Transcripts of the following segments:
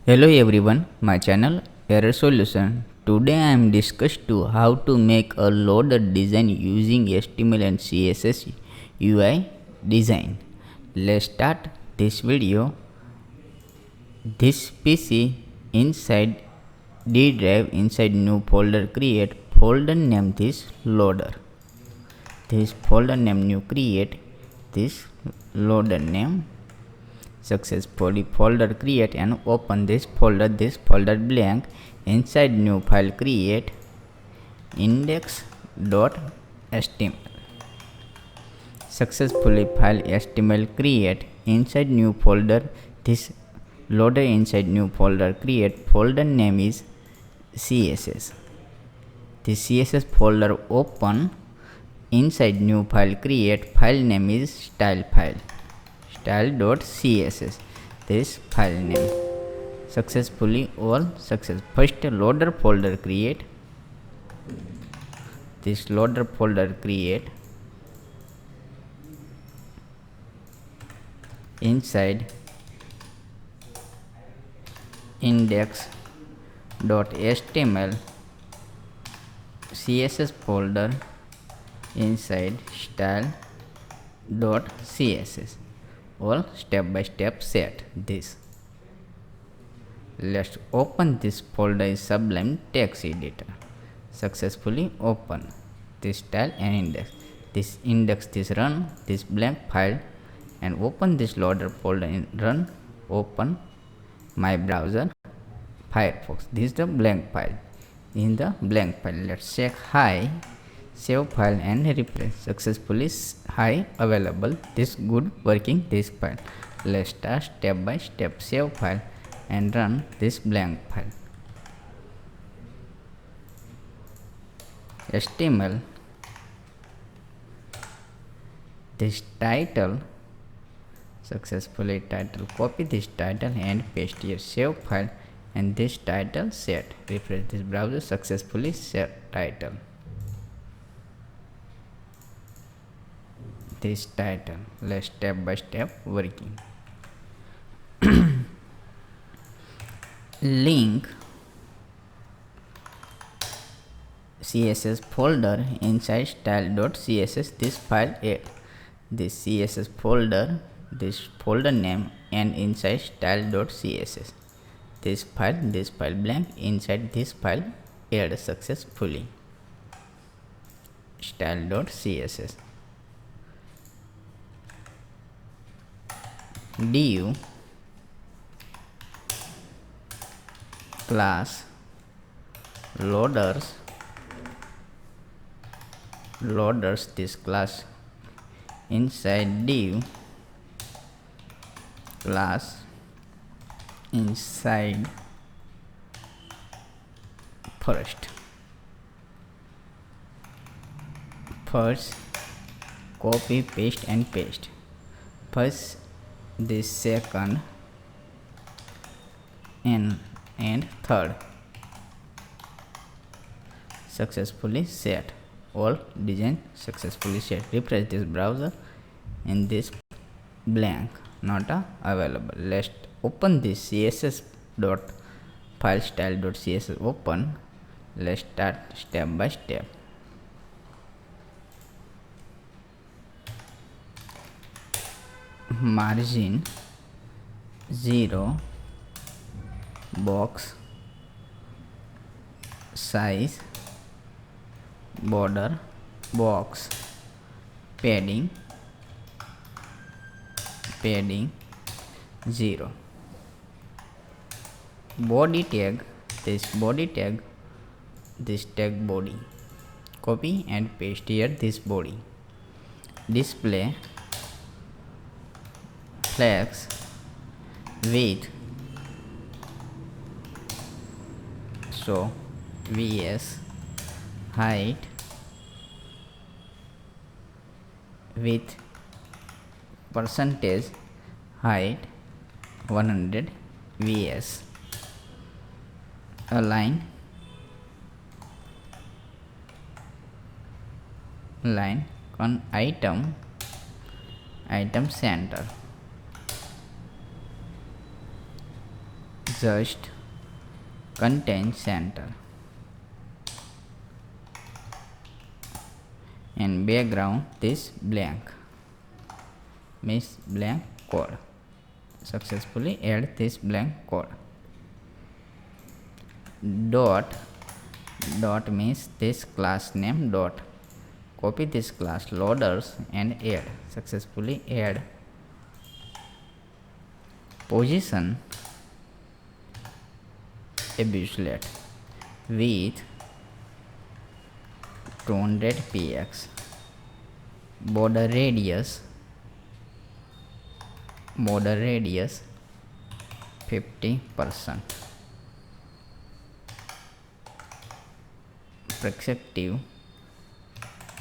Hello everyone, my channel Error Solution. Today I am discuss to how to make a loader design using HTML and CSS UI design. Let's start this video. This PC inside D drive inside new folder create folder name this loader. This folder name new create this loader name. Successfully folder create and open this folder blank. Inside new file create index.html. Successfully file html create. Inside new folder this loader. Inside new folder create folder name is css. This css folder open. Inside new file create file name is style.css. This file name. Successfully all success. First loader folder create. This loader folder create. Inside index.html css folder. Inside style.css. all step by step set this. Let's open this folder in Sublime text editor. Successfully open this style and index. This index this run this blank file and open this loader folder in run. Open my browser Firefox. This is the blank file. In the blank file let's check hi. Save file and refresh. Successfully hi available. This good working this file. Let's start step by step. Save file and run this blank file. HTML this title. Successfully title. Copy this title and paste here. Save file and this title set. Refresh this browser. Successfully set title. This title. Let's step by step working. Link css folder inside style.css. This file add this css folder, this folder name and inside style.css. This file blank. Inside this file add successfully style.css. div class loaders this class. Inside div class inside first copy paste and paste. First this second and third. Successfully set. All design successfully set. Refresh this browser and this blank not available. Let's open this css dot file style.css open. Let's start step by step. Margin 0, box size, border box, padding 0. Body tag this tag body. Copy and paste here this body. Display flex width so vs height with percentage height 100 vs. Align line on item center just content center, and background this blank, means blank code. Successfully add this blank code. Dot means this class name dot. Copy this class loaders and add. Successfully add position abuselet with 200 px, border radius 50%, perspective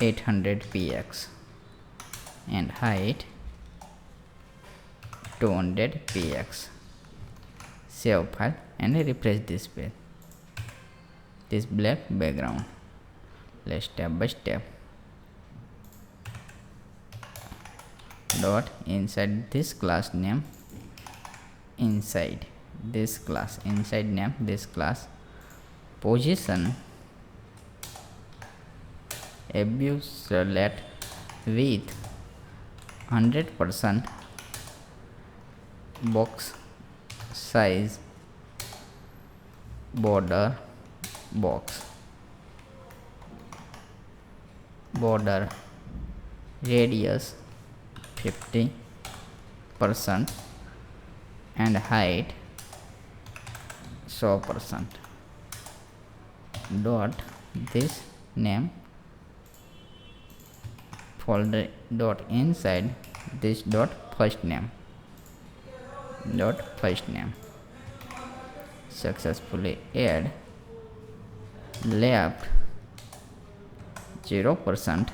800 px, and height 200 px. Save file and refresh this page. This black background. Let's step by step. Dot inside this class name, inside this class, inside name this class, position abuselet with 100% box size, border box, border radius 50%, and height 100%. Dot this name folder dot inside this dot first name, successfully add left 0%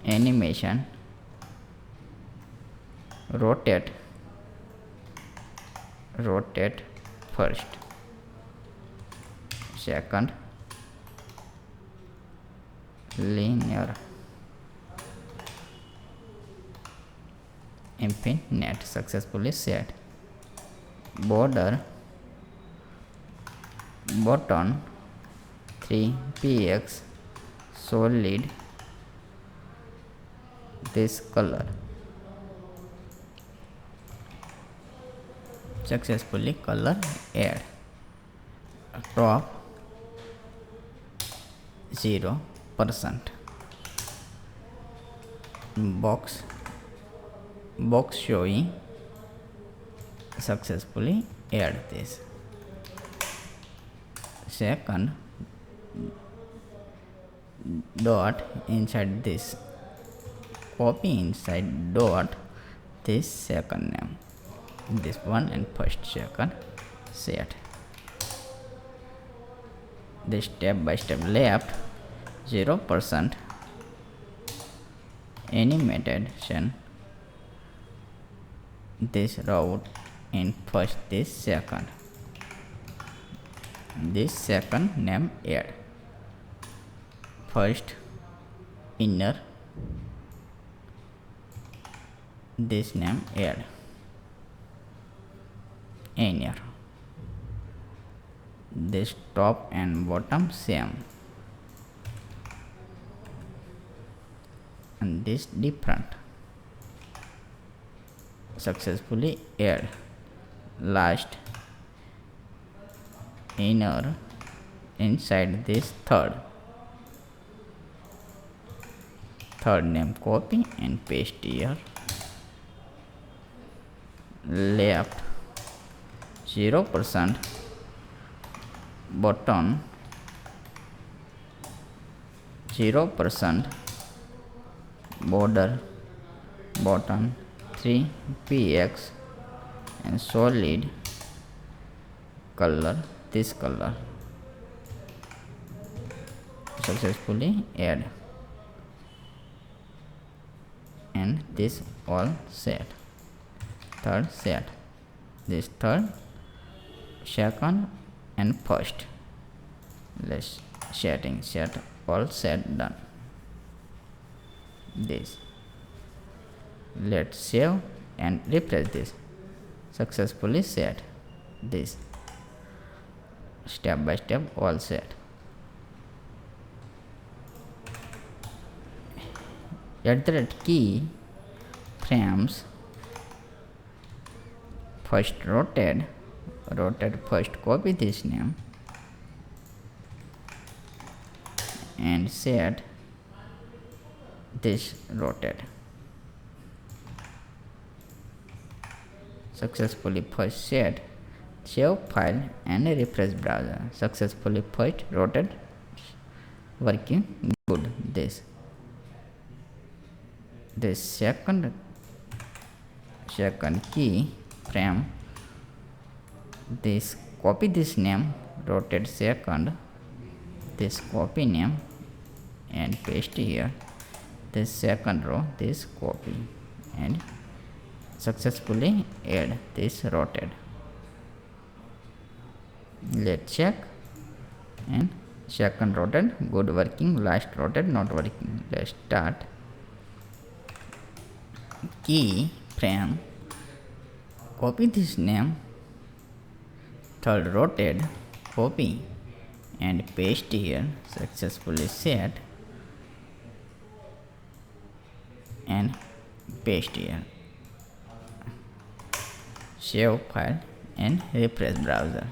animation, rotate first, second linear, infinite. Successfully set. Border button 3px, solid this color. Successfully color add. Top 0%, box showing. Successfully add this. Second dot inside this, copy inside dot this second name, this one, and first second set. This step by step left 0% animation, this route in first, this second name add, first inner this name add, inner, this top and bottom same, and this different. Successfully add last inner inside this third name, copy and paste here. Left 0%, button 0%, border button 3px, and solid color this color. Successfully add, and this all set. Third set, this third, second, and first. Let's setting set, all set, done. This, let's save and refresh this. successfully set. This step by step all set. At that key frames first rotate first copy this name and set this rotate. Successfully first set, save file and refresh browser. Successfully first rotate working good. This second key frame, this copy this name, rotate second, this copy name and paste here. This second row, this copy and successfully add this rotate. Let's check. And second rotate good working, last rotate not working. Let's start. Key frame, copy this name, third rotate, copy and paste here. Successfully set and paste here. Save file and refresh browser.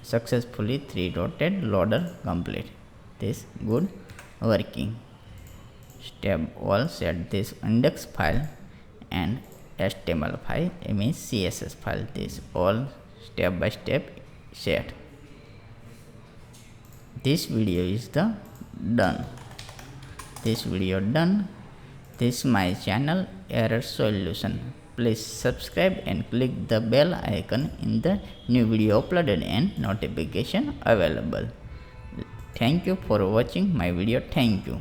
Successfully 3 rotate loader complete. This good working. Step all set this index file and HTML file, means CSS file. This all step by step set. This video is the done. This video done. This is my channel Error Solution. Please subscribe and click the bell icon in the new video uploaded and notification available. Thank you for watching my video. Thank you.